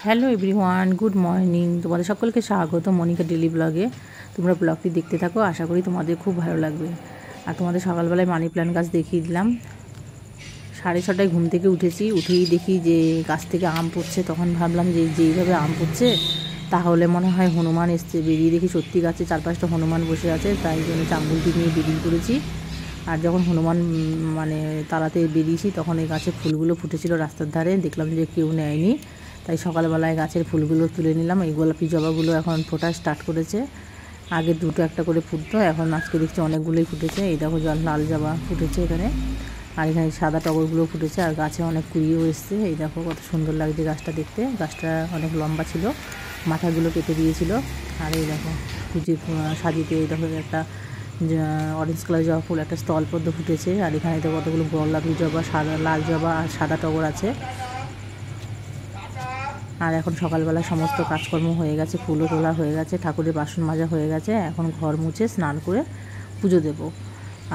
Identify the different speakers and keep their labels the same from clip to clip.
Speaker 1: Hello everyone, good morning. তোমাদের সকলকে স্বাগত মনিকা ডেলি ব্লগে। তোমরা ব্লগটি দেখতে থাকো, আশা করি তোমাদের খুব ভালো লাগবে। আর তোমাদের সকালবেলায় মানি প্ল্যান্ট গাছ দেখিয়ে দিলাম। 6:30টায় ঘুম থেকে উঠেছি, উঠেই দেখি যে গাছ থেকে আম পড়ছে। তখন ভাবলাম যে যেইভাবে আম পড়ছে তাহলে মনে হয় হনুমান এসছে। বেরিয়ে দেখি সত্যি গাছে 4-5টা হনুমান বসে আছে, তাই জন্য চাঙ্গুলটি নিয়ে বেরিয়ে পড়েছি। আর যখন হনুমান তাড়াতে বেরিয়েছি তখন এই গাছের ফুলগুলো ফুটেছিল রাস্তার ধারে, দেখলাম যে কেউ নেয়নি, তাই সকালবেলায় গাছের ফুলগুলো তুলে নিলাম। এই গোলাপি জবাগুলো এখন ফোটা স্টার্ট করেছে। আগে দুটো একটা করে ফুটতো, এখন আজকে দেখছি অনেকগুলোই ফুটেছে। এই দেখো লাল জবা ফুটেছে এখানে, আর এখানে সাদা টগরগুলো ফুটেছে, আর গাছে অনেক কুড়িও এসছে। এই দেখো কত সুন্দর লাগছে গাছটা দেখতে। গাছটা অনেক লম্বা ছিল, মাথাগুলো কেটে দিয়েছিল। আর এই দেখো পুজো সাজিতে এই দেখো একটা অরেঞ্জ কালার জবা ফুল, একটা স্থলপদ্ম ফুটেছে। আর এখানে তো কতগুলো গোলাপি জবা, সাদা লাল জবা আর সাদা টগর আছে। আর এখন সকালবেলা সমস্ত কাজকর্ম হয়ে গেছে, ফুলও তোলা হয়ে গেছে, ঠাকুরের বাসন মাজা হয়ে গেছে। এখন ঘর মুছে স্নান করে পুজো দেব।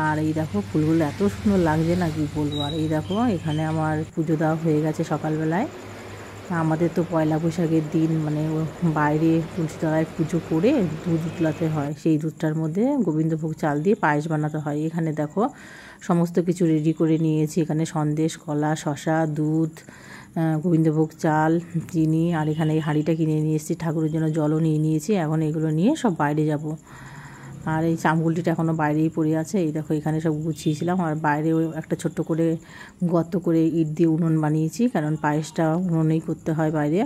Speaker 1: আর এই দেখো ফুলগুলো এত সুন্দর লাগছে না কি বলবো। আর এই দেখো এখানে আমার পুজো দেওয়া হয়ে গেছে সকালবেলায়। আমাদের তো পয়লা বৈশাখের দিন মানে বাইরে তুলসীতলায় পুজো করে দুধ উতলাতে হয়, সেই দুধটার মধ্যে গোবিন্দভোগ চাল দিয়ে পায়েস বানাতে হয়। এখানে দেখো সমস্ত কিছু রেডি করে নিয়েছি। এখানে সন্দেশ, কলা, শসা, দুধ, গোবিন্দভোগ চাল, চিনি, আর এখানে এই হাঁড়িটা কিনে নিয়ে এসেছি। ঠাকুরের জন্য জলও নিয়ে নিয়েছি। এখন এগুলো নিয়ে সব বাইরে যাব। আর এই চামগুলটিটা এখনও বাইরেই পড়ে আছে। এই দেখো এখানে সব গুছিয়েছিলাম। আর বাইরেও একটা ছোট্ট করে গর্ত করে ইট দিয়ে উনুন বানিয়েছি, কারণ পায়েসটা উনুনেই করতে হয় বাইরে।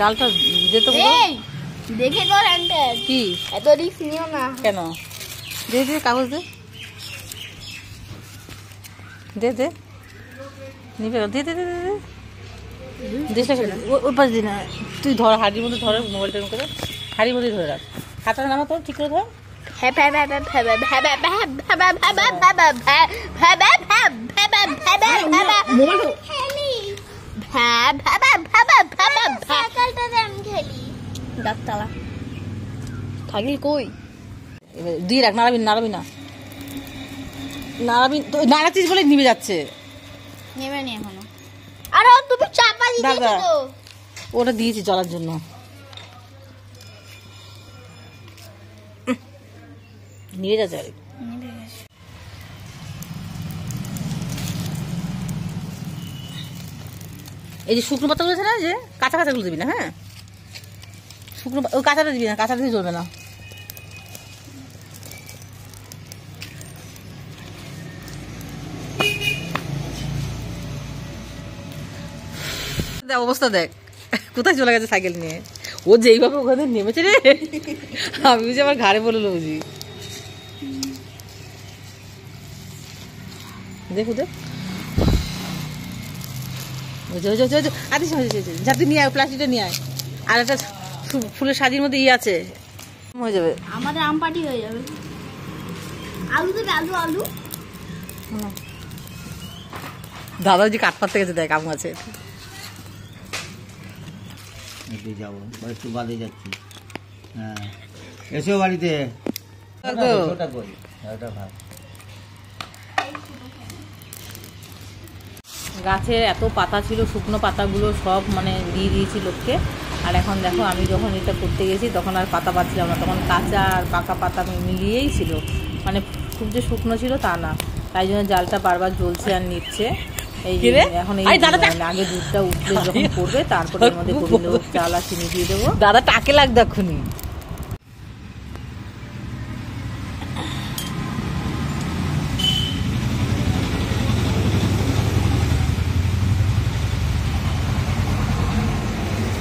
Speaker 1: জালটা যেতে
Speaker 2: দেখে কর হ্যান্ডেল
Speaker 1: কি
Speaker 2: এত রিস্ক নিও না।
Speaker 1: কেন? দে দে কাগজ দে দে দে নিবে দে দে দে দে দেশটা ওই পাশ দিন। তুই ধর, হাড়ির মধ্যে ধর, মোবাইলটা করে হাড়ির মধ্যে ধরে রাখ। হাতটা নামা তোর, ঠিক করে ধর।
Speaker 2: থাকলি কই
Speaker 1: দিয়ে রাখ, নাড়াবি নাড়াবি না, নাড়াবি নাড়াচ্ছিস বলে নিভে যাচ্ছে।
Speaker 2: নেবে নি এখনো। আরে তুমি চাপা দিয়েছো তো।
Speaker 1: ওটা দিয়েছি চলার জন্য। নিয়ে যাচ্ছে আরে। এই যে শুকনো পাতাগুলো আছে না, যে কাঁচা কাঁচাগুলো দিবি না। হ্যাঁ, শুকনো ওই কাঁচাটা দিবি না, কাঁচাটা দিয়ে চলবে না। অবস্থা দেখ কোথায় চলে গেছে সাইকেল নিয়ে। ও যেইভাবে ওখানে নেমেছে রে, আমি বুঝি আমার ঘাড়ে পড়লো বুঝি। দেখো দেখ, যা তুই নিয়ে আয়, প্লাস্টিকটা নিয়ে আয়। আর একটা ফুলের সাজির মধ্যে আছে, হয়ে যাবে
Speaker 2: আমাদের আম পাটি হয়ে যাবে। আলু দেবে, আলু আলু।
Speaker 1: দাদা যে কাঠ পাততে গেছে, দেখ আম আছে।
Speaker 3: যাবো একটু বাদে যাচ্ছি। হ্যাঁ এসো বাড়িতে।
Speaker 1: গাছের এত পাতা ছিল, শুকনো পাতাগুলো সব মানে দিয়ে দিয়েছি লোককে। আর এখন দেখো আমি যখন এটা করতে গেছি তখন আর পাতা পাচ্ছিলাম না, তখন কাঁচা আর পাকা পাতা মিলিয়েই ছিল, মানে খুব যে শুকনো ছিল তা না। তাই জন্য জালটা বারবার জ্বলছে আর নিচ্ছে। এই যে এখন এই আগে দুধটা উঠলে যখন পড়বে তারপরে এর মধ্যে গোবিন্দভোগ চাল আর চিনি দিয়ে দেবো। দাদা টাকে লাগবে এক্ষুনি।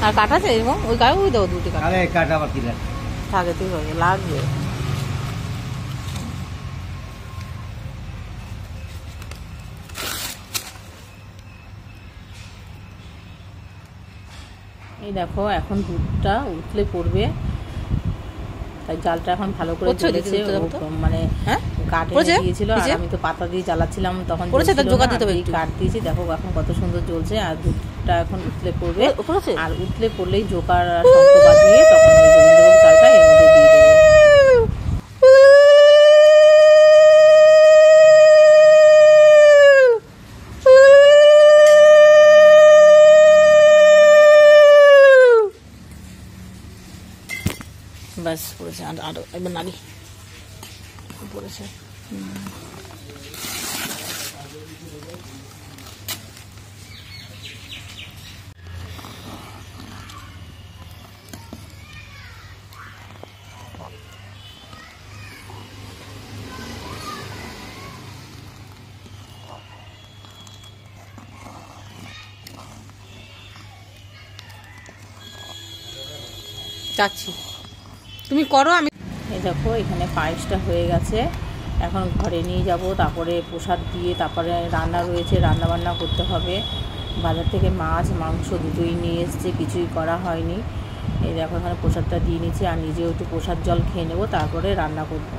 Speaker 1: আর কাঠ আছে এবং ওই গায়ে ওই দেবো দুটি
Speaker 3: কাঠ আবার কি
Speaker 1: থাকে, তুই লাগবে। এই দেখো এখন দুধটা উতলে পড়বে, তাই জালটা এখন ভালো করে জ্বলেছে। মানে কাঠ এনে দিয়েছিল আর আমি তো পাতা দিয়ে জ্বালাচ্ছিলাম, তখন কাঠ দিয়েছি। দেখো এখন কত সুন্দর জ্বলছে আর দুধটা এখন উতলে পড়বে। আর উতলে পড়লেই জোকার শঙ্খ বাজিয়ে তখন গোবিন্দভোগ চালটা এর মধ্যে দিয়ে দেবো। ব্যাস পড়েছে, আরো একবার নাড়ি পড়েছে।
Speaker 4: যাচ্ছি, তুমি করো। আমি
Speaker 1: এই দেখো এখানে পায়েসটা হয়ে গেছে, এখন ঘরে নিয়ে যাব, তারপরে প্রসাদ দিয়ে তারপরে রান্না রয়েছে, রান্না বান্না করতে হবে। বাজার থেকে মাছ মাংস দুটোই নিয়ে এসছে, কিছুই করা হয়নি। এই দেখো এখানে প্রসাদটা দিয়ে নিচ্ছি আর নিজেও একটু প্রসাদ জল খেয়ে নেবো, তারপরে রান্না করব।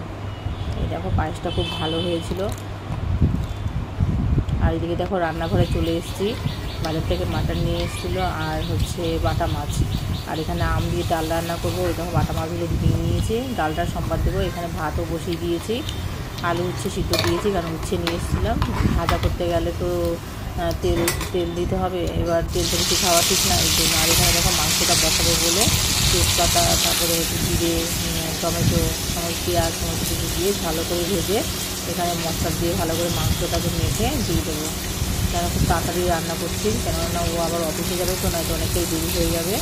Speaker 1: এই দেখো পায়েসটা খুব ভালো হয়েছিল। আর এদিকে দেখো রান্নাঘরে চলে এসেছি, বাজার থেকে মাটন নিয়ে এসেছিলো আর হচ্ছে বাটা মাছ। আর এখানে আম দিয়ে ডাল রান্না করবো। ওই দেখো বাটা মাছগুলো দিয়ে নিয়েছি, ডালটা সম্বাদ দেবো। এখানে ভাতও বসিয়ে দিয়েছি, আলু উচ্ছে সিদ্ধ দিয়েছি, কারণ উচ্ছে নিয়ে এসেছিলাম। ভাজা করতে গেলে তো তেল দিতে হবে, এবার তেল তো বেশি খাওয়া ঠিক না, এই জন্য। আর এখানে দেখো মাংসটা বসাবো বলে তেজপাতা, তারপরে জিরে, টমেটো, পেঁয়াজ সমস্ত কিছু দিয়ে ভালো করে ভেজে এখানে মশলা দিয়ে ভালো করে মাংসটাকে মেখে দিয়ে দেবো। কেন খুব তাড়াতাড়ি রান্না করছি, কেননা ও আবার অফিসে যাবে তো, নয়তো অনেকটাই দেরি হয়ে যাবে।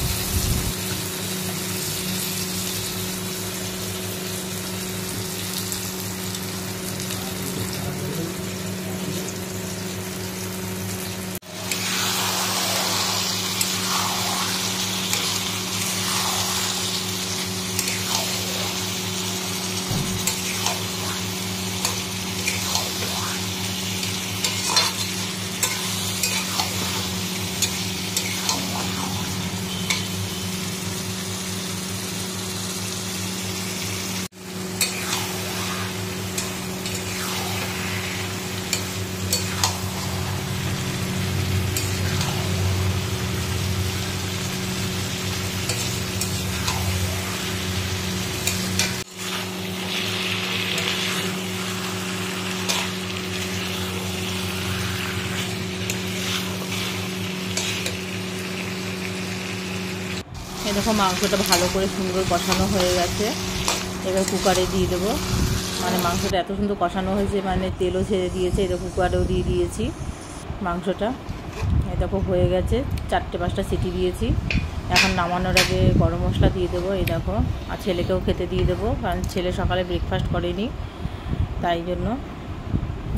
Speaker 1: এই দেখো মাংসটা ভালো করে সুন্দর কষানো হয়ে গেছে, এবার কুকারে দিয়ে দেবো। মানে মাংসটা এত সুন্দর কষানো হয়েছে, মানে তেলও ছেড়ে দিয়েছে। এটা কুকারেও দিয়ে দিয়েছি মাংসটা। এই দেখো হয়ে গেছে, 4-5টা সিটি দিয়েছি। এখন নামানোর আগে গরম মশলা দিয়ে দেবো। এই দেখো, আর ছেলেকেও খেতে দিয়ে দেবো, কারণ ছেলে সকালে ব্রেকফাস্ট করেনি, তাই জন্য।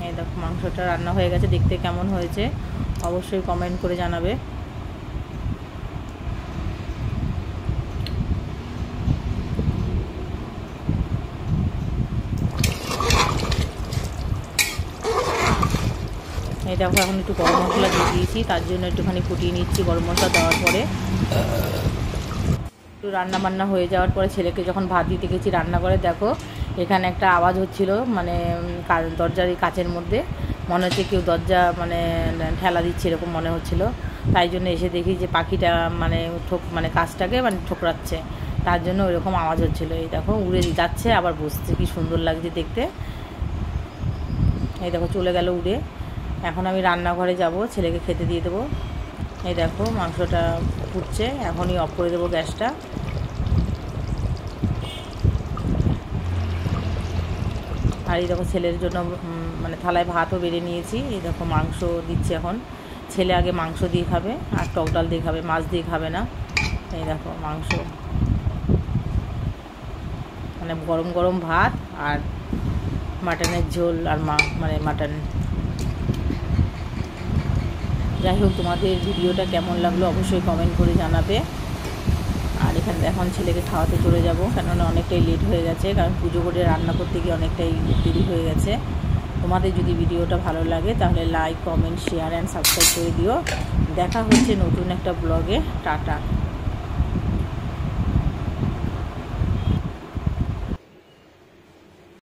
Speaker 1: এই দেখো মাংসটা রান্না হয়ে গেছে, দেখতে কেমন হয়েছে অবশ্যই কমেন্ট করে জানাবে। এই দেখো এখন একটু গরম মশলা দিয়ে দিয়েছি, তার জন্য একটুখানি ফুটিয়ে নিচ্ছি। গরম মশলা দেওয়ার পরে একটু রান্না বান্না হয়ে যাওয়ার পরে ছেলেকে যখন ভাত দিতে গেছি রান্নাঘরে, দেখো এখানে একটা আওয়াজ হচ্ছিল, মানে দরজার এই কাচের মধ্যে মনে হচ্ছে কেউ দরজা মানে ঠেলা দিচ্ছে, এরকম মনে হচ্ছিল। তাই জন্য এসে দেখি যে পাখিটা মানে কাজটাকে মানে ঠোকরাচ্ছে, তার জন্য ওইরকম আওয়াজ হচ্ছিলো। এই দেখো উড়ে যাচ্ছে আবার বসছে, কি সুন্দর লাগছে দেখতে। এই দেখো চলে গেল উড়ে। এখন আমি রান্নাঘরে যাব, ছেলেকে খেতে দিয়ে দেবো। এই দেখো মাংসটা ফুটছে, এখনই অফ করে দেবো গ্যাসটা। আর এই দেখো ছেলের জন্য মানে থালায় ভাতও বেড়ে নিয়েছি। এই দেখো মাংস দিচ্ছি এখন। ছেলে আগে মাংস দিয়ে খাবে আর টক ডাল দিয়ে খাবে, মাছ দিয়ে খাবে না। এই দেখো মাংস, মানে গরম গরম ভাত আর মাটনের ঝোল আর মানে মাটন। যাই হোক, তোমাদের ভিডিওটা কেমন লাগলো অবশ্যই কমেন্ট করে জানাবে। আর এখানে এখন ছেলেকে খাওয়াতে চলে যাব, কেননা অনেকটাই লেট হয়ে গেছে, কারণ পুজো করে রান্না করতে গিয়ে অনেকটাই দেরি হয়ে গেছে। তোমাদের যদি ভিডিওটা ভালো লাগে তাহলে like, comment, share and subscribe করে দিও। দেখা হচ্ছে নতুন একটা ব্লগে। টাটা।